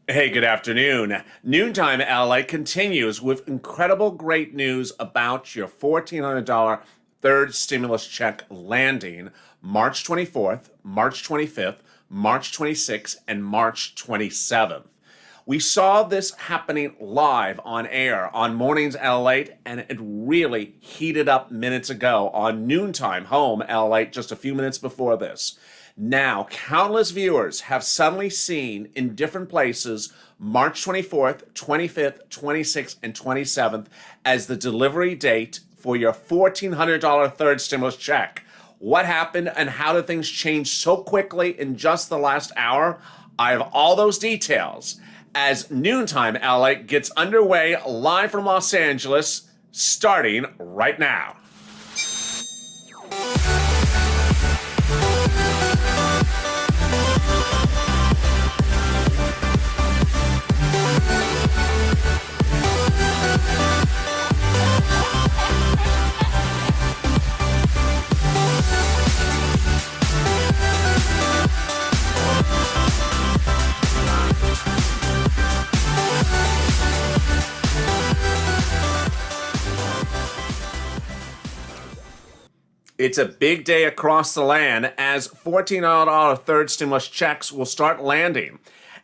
Hey, good afternoon. Noontime LA continues with incredible great news about your $1,400 third stimulus check landing March 24th, March 25th, March 26th, and March 27th. We saw this happening live on air on Mornings LA, and it really heated up minutes ago on Noontime Home LA just a few minutes before this. Now, countless viewers have suddenly seen in different places March 24th, 25th, 26th, and 27th as the delivery date for your $1,400 third stimulus check. What happened and how did things change so quickly in just the last hour? I have all those details as Noontime LA gets underway live from Los Angeles, starting right now. It's a big day across the land as $1,400 third stimulus checks will start landing.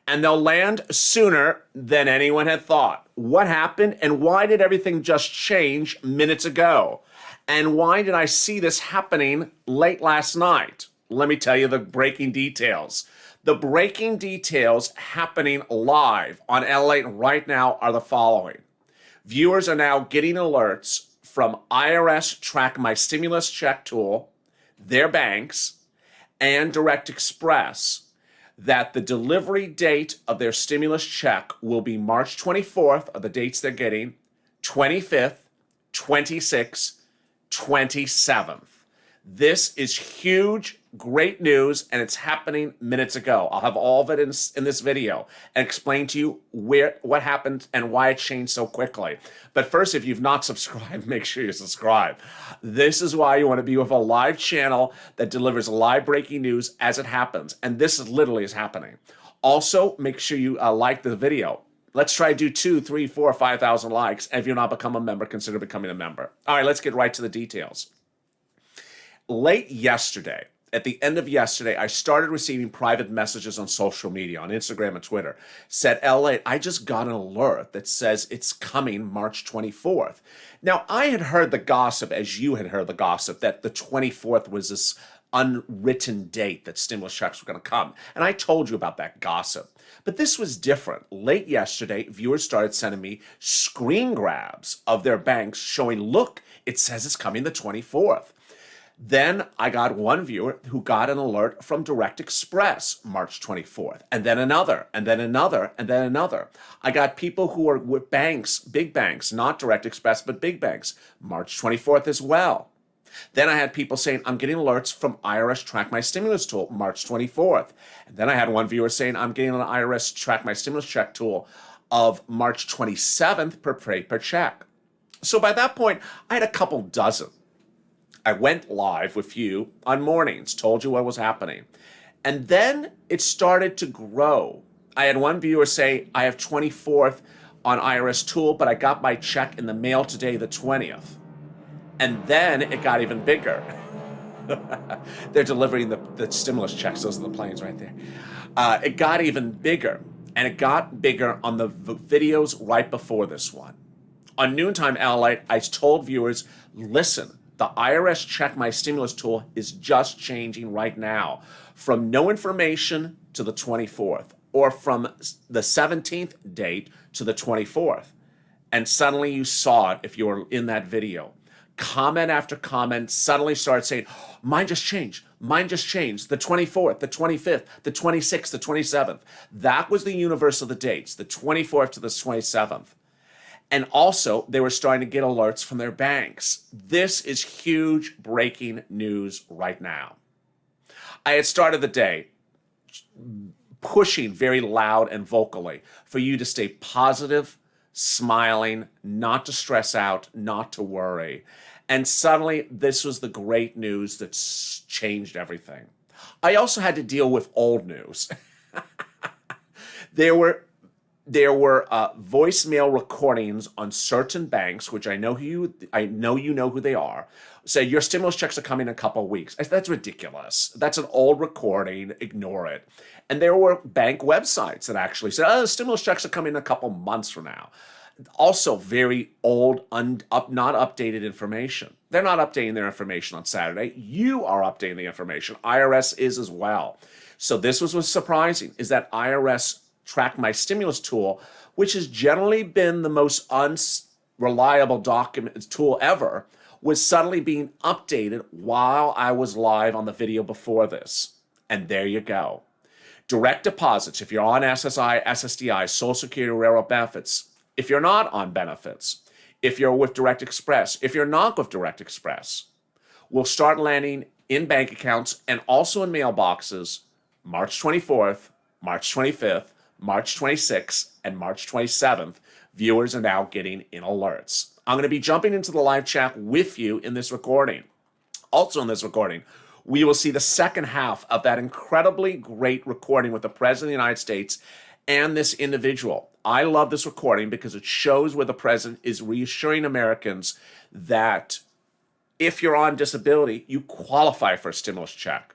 And they'll land sooner than anyone had thought. What happened and why did everything just change minutes ago? And why did I see this happening late last night? Let me tell you the breaking details. The breaking details happening live on LA right now are the following. Viewers are now getting alerts from IRS Track My Stimulus Check tool, their banks, and Direct Express that the delivery date of their stimulus check will be March 24th, are the dates they're getting, 25th, 26th, 27th. This is huge, great news, and it's happening minutes ago. I'll have all of it in this video and explain to you what happened and why it changed so quickly. But first, if you've not subscribed, make sure you subscribe. This is why you want to be with a live channel that delivers live breaking news as it happens. And this is literally is happening. Also, make sure you like the video. Let's try to do 2, 3, 4, 5,000 likes. And if you're not become a member, consider becoming a member. All right, let's get right to the details. Late yesterday, at the end of yesterday, I started receiving private messages on social media, on Instagram and Twitter. Said, LA, I just got an alert that says it's coming March 24th. Now, I had heard the gossip, as you had heard the gossip, that the 24th was this unwritten date that stimulus checks were going to come. And I told you about that gossip. But this was different. Late yesterday, viewers started sending me screen grabs of their banks showing, look, it says it's coming the 24th. Then I got one viewer who got an alert from Direct Express March 24th, and then another, and then another, and then another. I got people who are with banks, big banks, not Direct Express, but big banks, March 24th as well. Then I had people saying, I'm getting alerts from IRS Track My Stimulus tool, March 24th. And then I had one viewer saying, I'm getting an IRS Track My Stimulus check tool of March 27th per check. So by that point, I had a couple dozen. I went live with you on mornings, told you what was happening. And then it started to grow. I had one viewer say, I have 24th on IRS tool, but I got my check in the mail today, the 20th. And then it got even bigger. They're delivering the stimulus checks. Those are the planes right there. It got even bigger. And it got bigger on the videos right before this one. On Noontime LA, I told viewers, listen, the IRS Check My Stimulus tool is just changing right now from no information to the 24th or from the 17th date to the 24th. And suddenly you saw it if you were in that video. Comment after comment suddenly started saying, mine just changed. Mine just changed. The 24th, the 25th, the 26th, the 27th. That was the universe of the dates, the 24th to the 27th. And also, they were starting to get alerts from their banks. This is huge breaking news right now. I had started the day pushing very loud and vocally for you to stay positive, smiling, not to stress out, not to worry. And suddenly, this was the great news that's changed everything. I also had to deal with old news. There were there were voicemail recordings on certain banks, which I know you know who they are. Say your stimulus checks are coming in a couple of weeks. That's ridiculous. That's an old recording. Ignore it. And there were bank websites that actually said, "Oh, the stimulus checks are coming in a couple months from now." Also, very old, not updated information. They're not updating their information on Saturday. You are updating the information. IRS is as well. So this was surprising, is that IRS Track My Stimulus tool, which has generally been the most unreliable document tool ever, was suddenly being updated while I was live on the video before this. And there you go. Direct deposits, if you're on SSI, SSDI, Social Security, Railroad benefits, if you're not on benefits, if you're with Direct Express, if you're not with Direct Express, will start landing in bank accounts and also in mailboxes March 24th, March 25th, March 26th, and March 27th. Viewers are now getting in alerts. I'm going to be jumping into the live chat with you in this recording. Also in this recording, we will see the second half of that incredibly great recording with the President of the United States and this individual. I love this recording because it shows where the President is reassuring Americans that if you're on disability, you qualify for a stimulus check.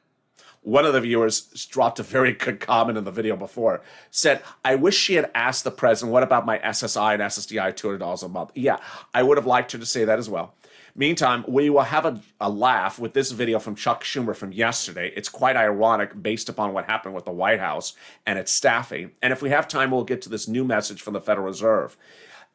One of the viewers dropped a very good comment in the video before, said, "I wish she had asked the president, what about my SSI and SSDI $200 a month?" Yeah, I would have liked her to say that as well. Meantime, we will have a laugh with this video from Chuck Schumer from yesterday. It's quite ironic based upon what happened with the White House and its staffing. And if we have time, we'll get to this new message from the Federal Reserve.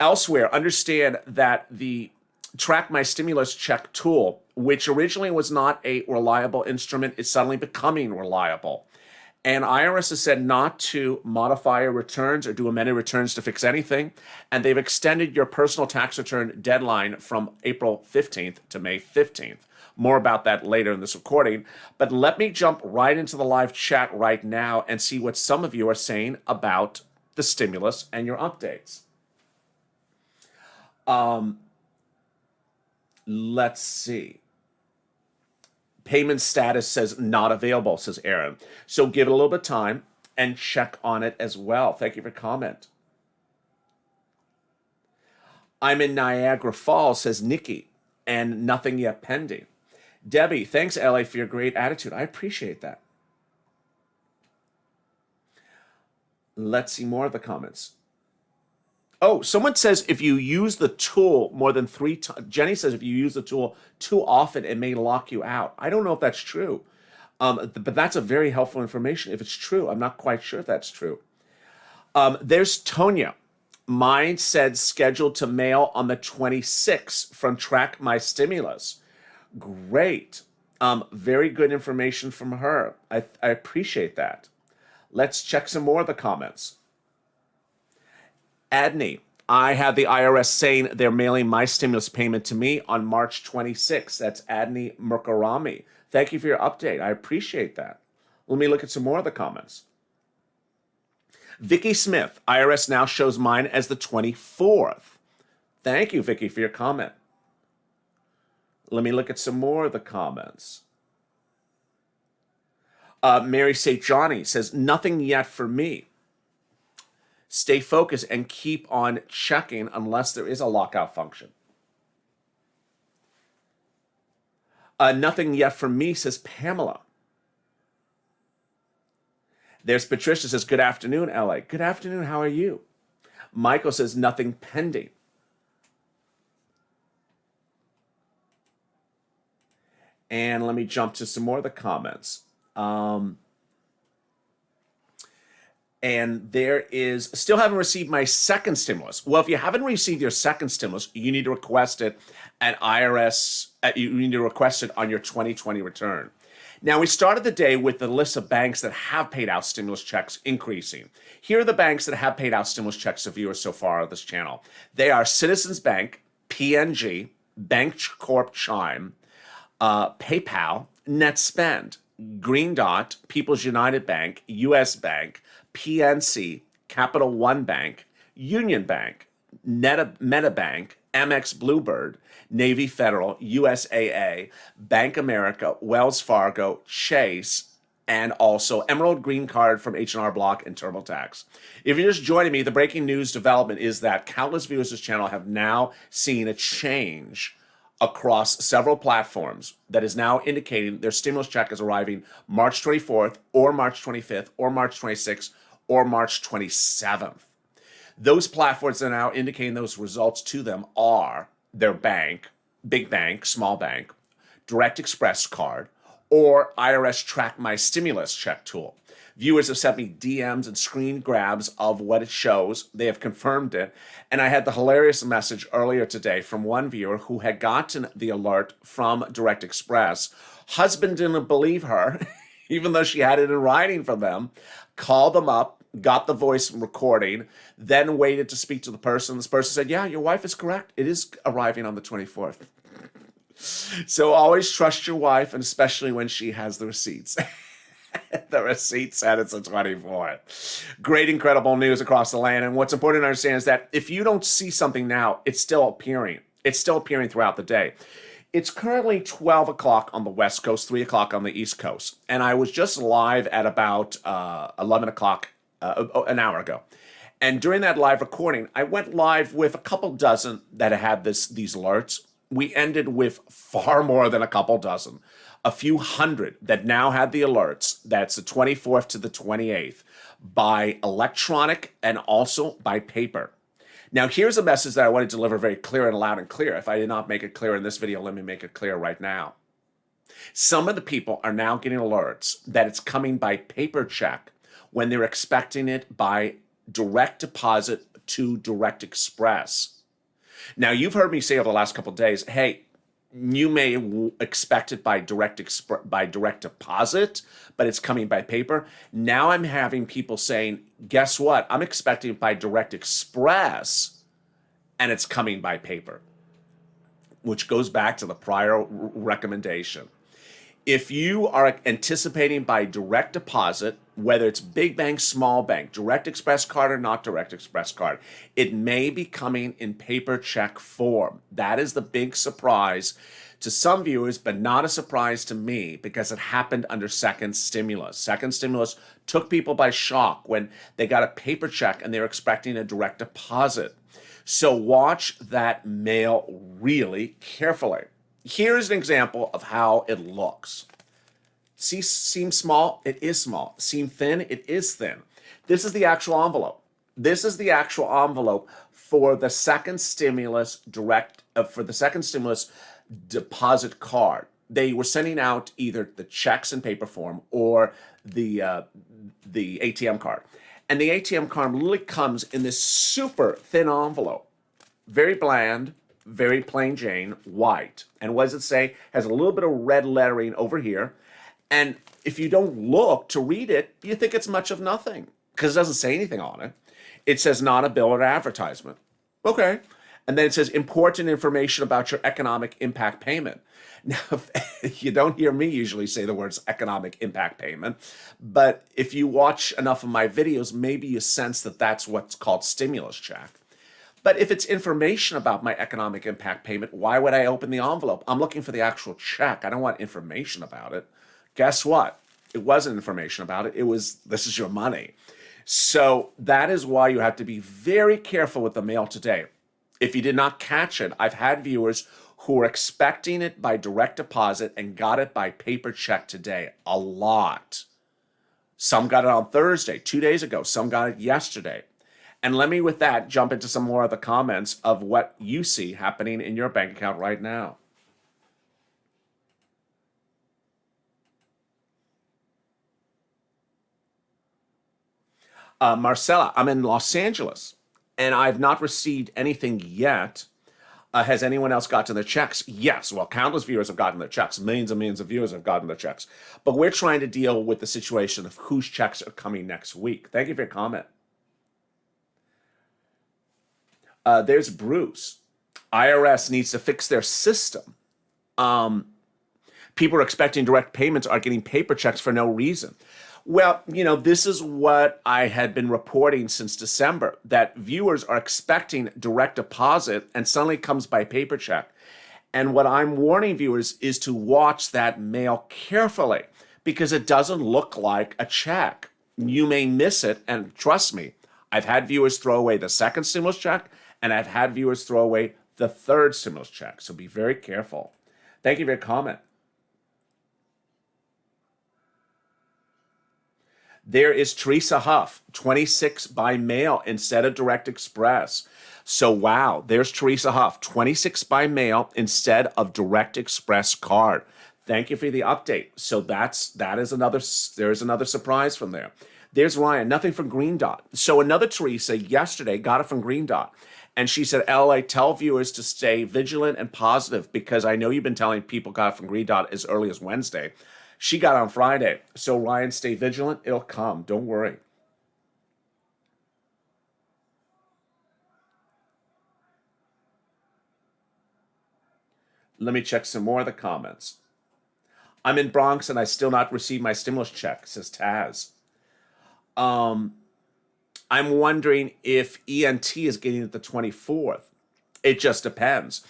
Elsewhere, understand that the Track My Stimulus Check tool, which originally was not a reliable instrument, is suddenly becoming reliable. And IRS has said not to modify your returns or do amended returns to fix anything. And they've extended your personal tax return deadline from April 15th to May 15th. More about that later in this recording. But let me jump right into the live chat right now and see what some of you are saying about the stimulus and your updates. Let's see. Payment status says not available, says Aaron. So give it a little bit of time and check on it as well. Thank you for comment. I'm in Niagara Falls, says Nikki, and nothing yet pending. Debbie, thanks, LA, for your great attitude. I appreciate that. Let's see more of the comments. Oh, someone says if you use the tool more than 3 times, Jenny says if you use the tool too often, it may lock you out. I don't know if that's true, but that's a very helpful information. If it's true, I'm not quite sure if that's true. There's Tonya. Mine said scheduled to mail on the 26th from Track My Stimulus. Great. Very good information from her. I appreciate that. Let's check some more of the comments. Adney, I have the IRS saying they're mailing my stimulus payment to me on March 26th. That's Adney Murkarami. Thank you for your update. I appreciate that. Let me look at some more of the comments. Vicky Smith, IRS now shows mine as the 24th. Thank you, Vicky, for your comment. Let me look at some more of the comments. Mary St. Johnny says, nothing yet for me. Stay focused and keep on checking unless there is a lockout function. Nothing yet from me, says Pamela. There's Patricia, says, good afternoon, LA. Good afternoon, how are you? Michael says, nothing pending. And let me jump to some more of the comments. And there is, still haven't received my second stimulus. Well, if you haven't received your second stimulus, you need to request it at IRS, you need to request it on your 2020 return. Now, we started the day with the list of banks that have paid out stimulus checks increasing. Here are the banks that have paid out stimulus checks to viewers so far on this channel. They are Citizens Bank, PNG, Bank Corp Chime, PayPal, NetSpend, Green Dot, People's United Bank, US Bank, PNC, Capital One Bank, Union Bank, MetaBank, Amex Bluebird, Navy Federal, USAA, Bank America, Wells Fargo, Chase, and also Emerald Green Card from H&R Block and TurboTax. If you're just joining me, the breaking news development is that countless viewers of this channel have now seen a change across several platforms that is now indicating their stimulus check is arriving March 24th or March 25th or March 26th or March 27th. Those platforms that are now indicating those results to them are their bank, big bank, small bank, Direct Express card, or IRS Track My Stimulus check tool. Viewers have sent me DMs and screen grabs of what it shows. They have confirmed it. And I had the hilarious message earlier today from one viewer who had gotten the alert from Direct Express. Husband didn't believe her, even though she had it in writing from them, called them up, got the voice recording, then waited to speak to the person. This person said, yeah, your wife is correct. It is arriving on the 24th. So always trust your wife, and especially when she has the receipts. The receipt said it's the 24th. Great, incredible news across the land. And what's important to understand is that if you don't see something now, it's still appearing. It's still appearing throughout the day. It's currently 12 o'clock on the West Coast, 3 o'clock on the East Coast. And I was just live at about 11 o'clock an hour ago. And during that live recording, I went live with a couple dozen that had these alerts. We ended with far more than a couple dozen. A few hundred that now had the alerts. That's the 24th to the 28th by electronic and also by paper. Now, here's a message that I want to deliver very clear and loud and clear. If I did not make it clear in this video, let me make it clear right now. Some of the people are now getting alerts that it's coming by paper check when they're expecting it by direct deposit to Direct Express. Now, you've heard me say over the last couple of days, hey, you may expect it by direct deposit, but it's coming by paper. Now I'm having people saying, guess what? I'm expecting it by Direct Express, and it's coming by paper, which goes back to the prior recommendation. If you are anticipating by direct deposit, whether it's big bank, small bank, Direct Express card or not Direct Express card, it may be coming in paper check form. That is the big surprise to some viewers, but not a surprise to me because it happened under second stimulus. Second stimulus took people by shock when they got a paper check and they were expecting a direct deposit. So watch that mail really carefully. Here's an example of how it looks. See, seems small? It is small. Seem thin? It is thin. This is the actual envelope. This is the actual envelope for the second stimulus deposit card. They were sending out either the checks in paper form or the ATM card. And the ATM card literally comes in this super thin envelope, very bland, very plain Jane, white. And what does it say? Has a little bit of red lettering over here. And if you don't look to read it, you think it's much of nothing because it doesn't say anything on it. It says not a bill or advertisement. Okay. And then it says important information about your economic impact payment. Now, you don't hear me usually say the words economic impact payment, but if you watch enough of my videos, maybe you sense that that's what's called stimulus check. But if it's information about my economic impact payment, why would I open the envelope? I'm looking for the actual check. I don't want information about it. Guess what? It wasn't information about it. It was, this is your money. So that is why you have to be very careful with the mail today. If you did not catch it, I've had viewers who were expecting it by direct deposit and got it by paper check today. A lot. Some got it on Thursday, 2 days ago. Some got it yesterday. And let me, with that, jump into some more of the comments of what you see happening in your bank account right now. Marcella, I'm in Los Angeles, and I've not received anything yet. Has anyone else gotten their checks? Yes. Well, countless viewers have gotten their checks. Millions and millions of viewers have gotten their checks. But we're trying to deal with the situation of whose checks are coming next week. Thank you for your comment. There's Bruce. IRS needs to fix their system. People are expecting direct payments are getting paper checks for no reason. Well, you know, this is what I had been reporting since December, that viewers are expecting direct deposit and suddenly comes by paper check. And what I'm warning viewers is to watch that mail carefully because it doesn't look like a check. You may miss it, and trust me, I've had viewers throw away the second stimulus check, and I've had viewers throw away the third stimulus check. So be very careful. Thank you for your comment. There is Teresa Huff, 26 by mail instead of direct express. So wow, there's Teresa Huff, 26 by mail instead of direct express card. Thank you for the update. So there's another surprise from there. There's Ryan, nothing from Green Dot. So another Teresa yesterday got it from Green Dot. And she said, LA, tell viewers to stay vigilant and positive because I know you've been telling people got it from Green Dot as early as Wednesday. She got it on Friday. So Ryan, stay vigilant. It'll come. Don't worry. Let me check some more of the comments. I'm in Bronx and I still not received my stimulus check, says Taz. I'm wondering if ENT is getting it the 24th. It just depends.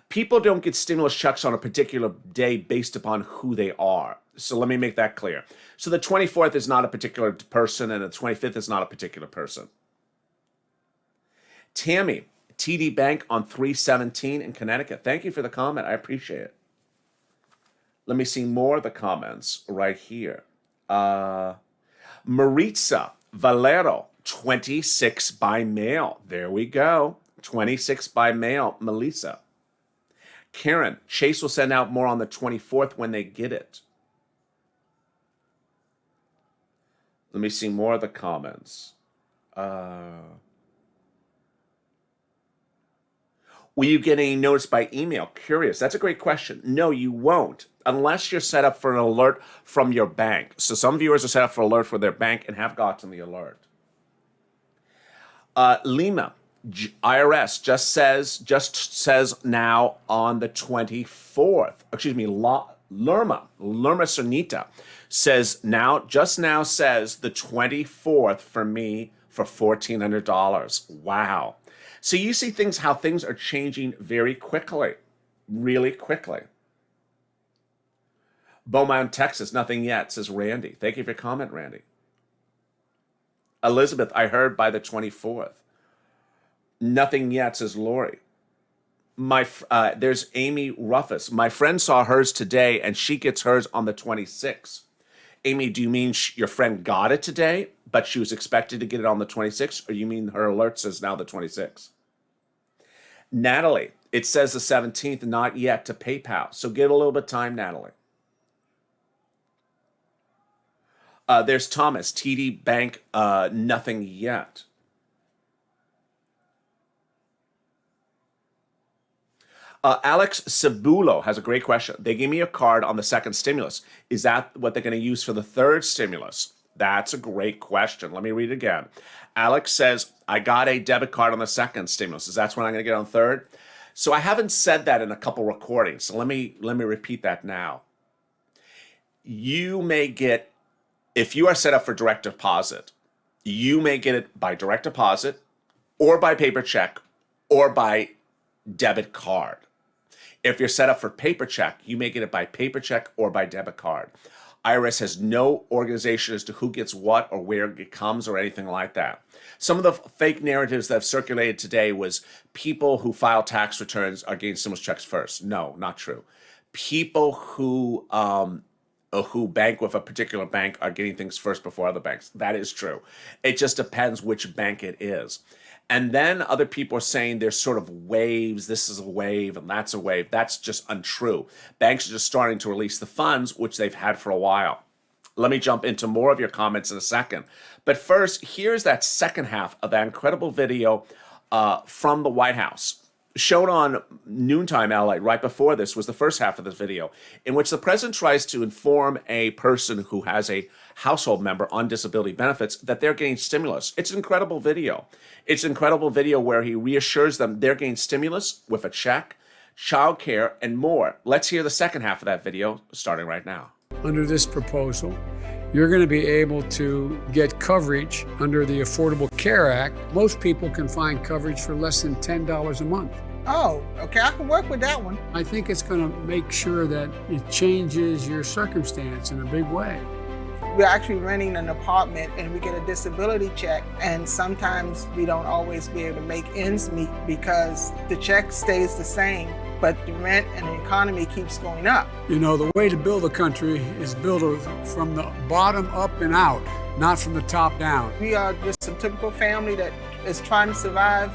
People don't get stimulus checks on a particular day based upon who they are. So let me make that clear. So the 24th is not a particular person and the 25th is not a particular person. Tammy, TD Bank on 317 in Connecticut. Thank you for the comment. I appreciate it. Let me see more of the comments right here. Maritza Valero, 26 by mail. There we go. 26 by mail, Melissa. Karen, Chase will send out more on the 24th when they get it. Let me see more of the comments. Will you get any notice by email? Curious. That's a great question. No, you won't, unless you're set up for an alert from your bank. So some viewers are set up for alert for their bank and have gotten the alert. Lima, IRS just says now on the 24th. Excuse me, Lerma Sonita says just now says the 24th for me for $1,400. Wow. So you see how things are changing very quickly, really quickly. Beaumont, Texas, nothing yet, says Randy. Thank you for your comment, Randy. Elizabeth, I heard by the 24th. Nothing yet, says Lori. There's Amy Ruffus. My friend saw hers today, and she gets hers on the 26th. Amy, do you mean your friend got it today, but she was expected to get it on the 26th, or you mean her alert says now the 26th? Natalie, it says the 17th, not yet to PayPal. So give it a little bit of time, Natalie. There's Thomas, TD Bank, nothing yet. Alex Cebulo has a great question. They gave me a card on the second stimulus. Is that what they're going to use for the third stimulus? That's a great question. Let me read it again. Alex says, I got a debit card on the second stimulus. Is that what I'm going to get on third? So I haven't said that in a couple recordings. So let me repeat that now. You may get, if you are set up for direct deposit, you may get it by direct deposit or by paper check or by debit card. If you're set up for paper check, you may get it by paper check or by debit card. IRS has no organization as to who gets what or where it comes or anything like that. Some of the fake narratives that have circulated today was people who file tax returns are getting stimulus checks first. No, not true. People who bank with a particular bank are getting things first before other banks. That is true. It just depends which bank it is. And then other people are saying there's sort of waves. This is a wave and that's a wave. That's just untrue. Banks are just starting to release the funds, which they've had for a while. Let me jump into more of your comments in a second. But first, here's that second half of that incredible video from the White House. Shown on Noontime LA right before this was the first half of this video, in which the president tries to inform a person who has a household member on disability benefits that they're getting stimulus. It's an incredible video. It's an incredible video where he reassures them they're getting stimulus with a check, childcare, and more. Let's hear the second half of that video starting right now. Under this proposal, you're going to be able to get coverage under the Affordable Care Act. Most people can find coverage for less than $10 a month. Oh, okay, I can work with that one. I think it's going to make sure that it changes your circumstance in a big way. We're actually renting an apartment and we get a disability check, and sometimes we don't always be able to make ends meet because the check stays the same, but the rent and the economy keeps going up. You know, the way to build a country is build it from the bottom up and out, not from the top down. We are just a typical family that is trying to survive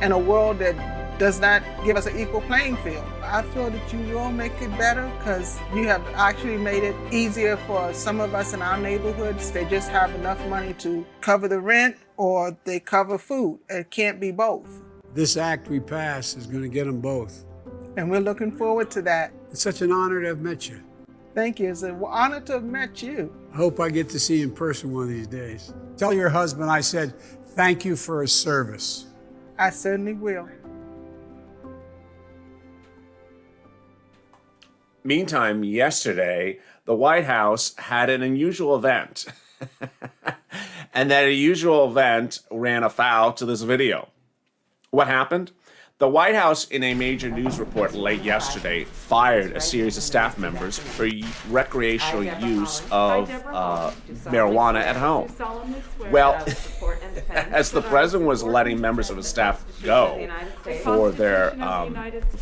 in a world that does not give us an equal playing field. I feel that you will make it better because you have actually made it easier for some of us in our neighborhoods. They just have enough money to cover the rent or they cover food. It can't be both. This act we pass is going to get them both. And we're looking forward to that. It's such an honor to have met you. Thank you. It's an honor to have met you. I hope I get to see you in person one of these days. Tell your husband I said thank you for his service. I certainly will. Meantime, yesterday, the White House had an unusual event. And that unusual event ran afoul to this video. What happened? The White House, in a major news report late yesterday, fired a series of staff members for recreational use of marijuana at home. Well, as the president was letting members of his staff go for their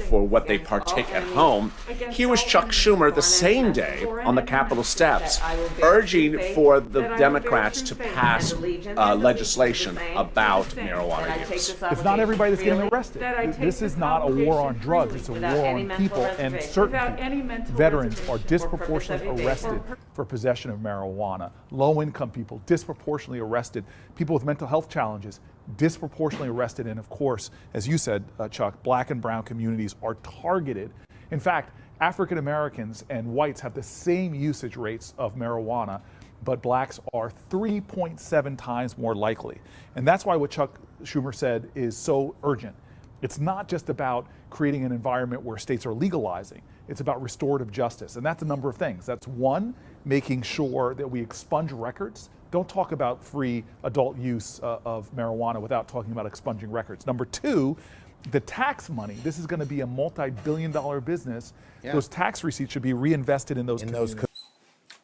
for what they partake at home, here was Chuck Schumer the same day on the Capitol steps, urging for the Democrats to pass legislation about marijuana use. It's not everybody that's getting arrested. This is not a war on drugs. It's a war on people, and certain people, veterans are disproportionately arrested for possession of marijuana. Low-income people disproportionately arrested. People with mental health challenges disproportionately arrested. And of course, as you said, Chuck, black and brown communities are targeted. In fact, African Americans and whites have the same usage rates of marijuana, but blacks are 3.7 times more likely. And that's why what Chuck Schumer said is so urgent. It's not just about creating an environment where states are legalizing. It's about restorative justice. And that's a number of things. That's one, making sure that we expunge records. Don't talk about free adult use of marijuana without talking about expunging records. Number two, the tax money. This is going to be a multi-billion-dollar business. Yeah. Those tax receipts should be reinvested in those communities.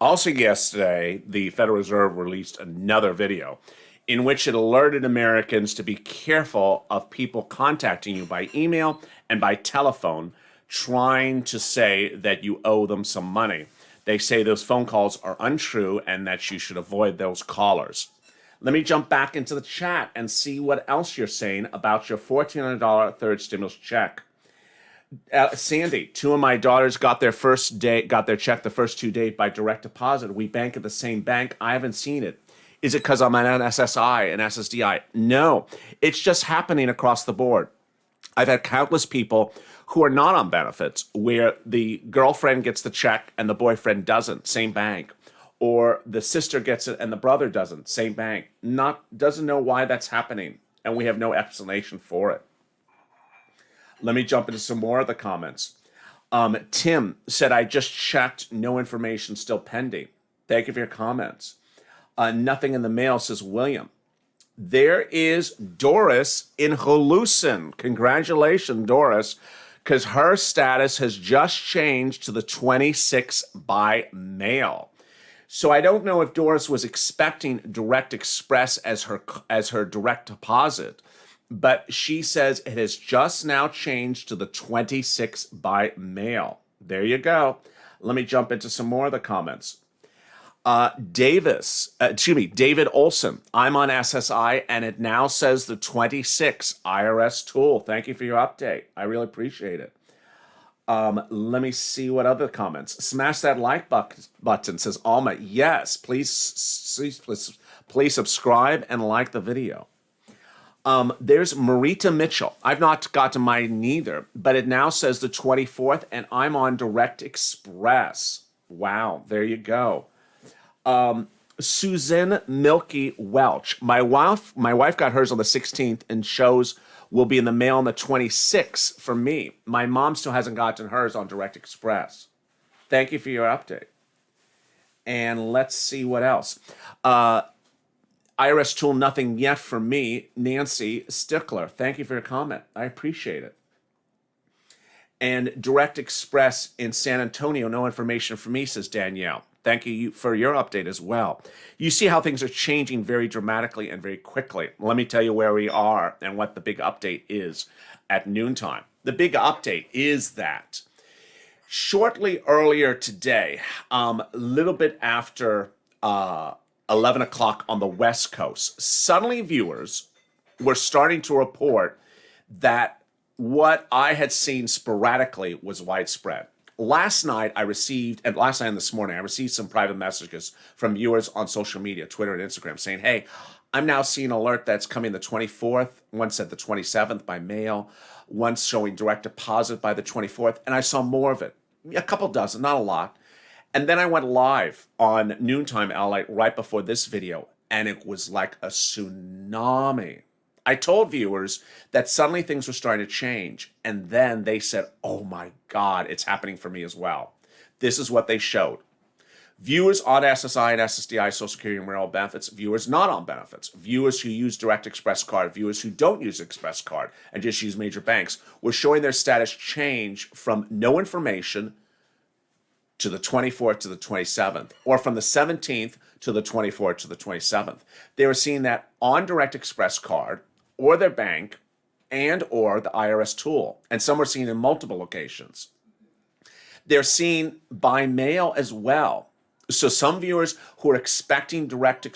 Also yesterday, the Federal Reserve released another video in which it alerted Americans to be careful of people contacting you by email and by telephone, trying to say that you owe them some money. They say those phone calls are untrue and that you should avoid those callers. Let me jump back into the chat and see what else you're saying about your $1,400 third stimulus check. Sandy, two of my daughters got their check the first 2 days by direct deposit. We bank at the same bank. I haven't seen it. Is it because I'm an SSI, an SSDI? No, it's just happening across the board. I've had countless people who are not on benefits where the girlfriend gets the check and the boyfriend doesn't, same bank. Or the sister gets it and the brother doesn't, same bank. Doesn't know why that's happening, and we have no explanation for it. Let me jump into some more of the comments. Tim said, I just checked, no information still pending. Thank you for your comments. Nothing in the mail, says William. There is Doris in Halucin. Congratulations, Doris, because her status has just changed to the 26 by mail. So I don't know if Doris was expecting Direct Express as her direct deposit, but she says it has just now changed to the 26 by mail. There you go. Let me jump into some more of the comments. David Olson. I'm on SSI and it now says the 26 IRS tool. Thank you for your update. I really appreciate it. Let me see what other comments. Smash that like button, says Alma. Yes, please subscribe and like the video. There's Marita Mitchell. I've not got to mine neither, but it now says the 24th and I'm on Direct Express. Wow, there you go. Susan Milky Welch. My wife got hers on the 16th and will be in the mail on the 26th for me. My mom still hasn't gotten hers on Direct Express. Thank you for your update. And let's see what else. IRS tool, nothing yet for me. Nancy Stickler. Thank you for your comment. I appreciate it. And Direct Express in San Antonio, no information for me, says Danielle. Thank you for your update as well. You see how things are changing very dramatically and very quickly. Let me tell you where we are and what the big update is at noontime. The big update is that shortly earlier today, a little bit after 11 o'clock on the West Coast, suddenly viewers were starting to report that what I had seen sporadically was widespread. Last night and this morning, I received some private messages from viewers on social media, Twitter and Instagram, saying, hey, I'm now seeing an alert that's coming the 24th. One said the 27th by mail. One showing direct deposit by the 24th. And I saw more of it. A couple dozen, not a lot. And then I went live on Noontime LA right before this video, and it was like a tsunami. I told viewers that suddenly things were starting to change, and then they said, oh my God, it's happening for me as well. This is what they showed. Viewers on SSI and SSDI, Social Security and Marital benefits, viewers not on benefits, viewers who use Direct Express card, viewers who don't use Express card and just use major banks, were showing their status change from no information to the 24th to the 27th, or from the 17th to the 24th to the 27th. They were seeing that on Direct Express card, or their bank, and or the IRS tool. And some were seen in multiple locations. They're seen by mail as well. So some viewers who are expecting direct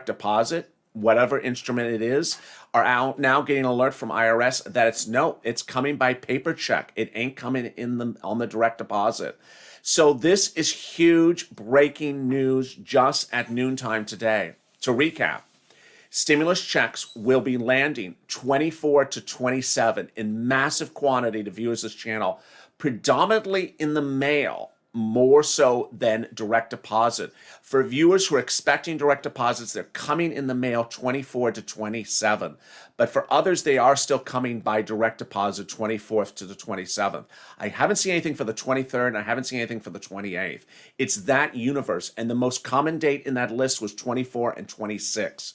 deposit, whatever instrument it is, are out now getting an alert from IRS that it's coming by paper check. It ain't coming on the direct deposit. So this is huge breaking news just at noontime today. To recap, stimulus checks will be landing 24 to 27 in massive quantity to viewers of this channel, predominantly in the mail, more so than direct deposit. For viewers who are expecting direct deposits, they're coming in the mail 24 to 27. But for others, they are still coming by direct deposit 24th to the 27th. I haven't seen anything for the 23rd, and I haven't seen anything for the 28th. It's that universe, and the most common date in that list was 24 and 26.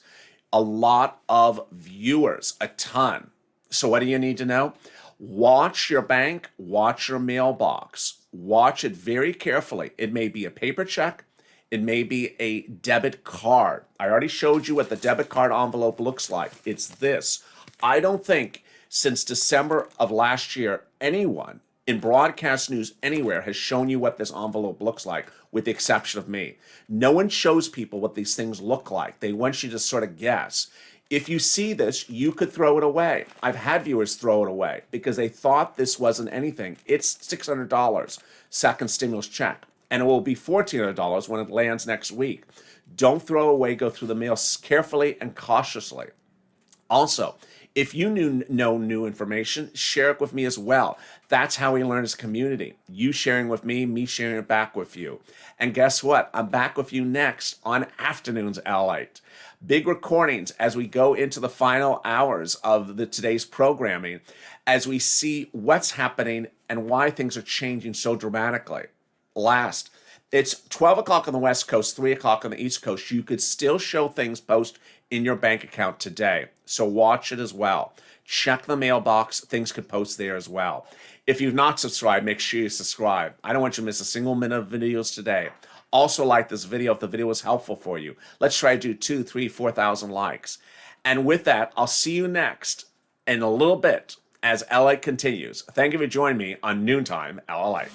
A lot of viewers, a ton. So what do you need to know? Watch your bank, watch your mailbox. Watch it very carefully. It may be a paper check. It may be a debit card. I already showed you what the debit card envelope looks like. It's this. I don't think since December of last year, anyone in broadcast news anywhere has shown you what this envelope looks like, with the exception of me. No one shows people what these things look like. They want you to sort of guess. If you see this, you could throw it away. I've had viewers throw it away because they thought this wasn't anything. It's $600, second stimulus check, and it will be $1,400 when it lands next week. Don't throw away, go through the mail carefully and cautiously. Also, if you know new information, share it with me as well. That's how we learn as a community. You sharing with me sharing it back with you. And guess what? I'm back with you next on Afternoons LALATE. Big recordings as we go into the final hours of today's programming, as we see what's happening and why things are changing so dramatically. Last, it's 12 o'clock on the West Coast, 3 o'clock on the East Coast. You could still show things post in your bank account today. So watch it as well. Check the mailbox. Things could post there as well. If you've not subscribed, make sure you subscribe. I don't want you to miss a single minute of videos today. Also like this video if the video was helpful for you. Let's try to do 2,000, 3,000, 4,000 likes. And with that, I'll see you next in a little bit as LA continues. Thank you for joining me on Noontime LALATE.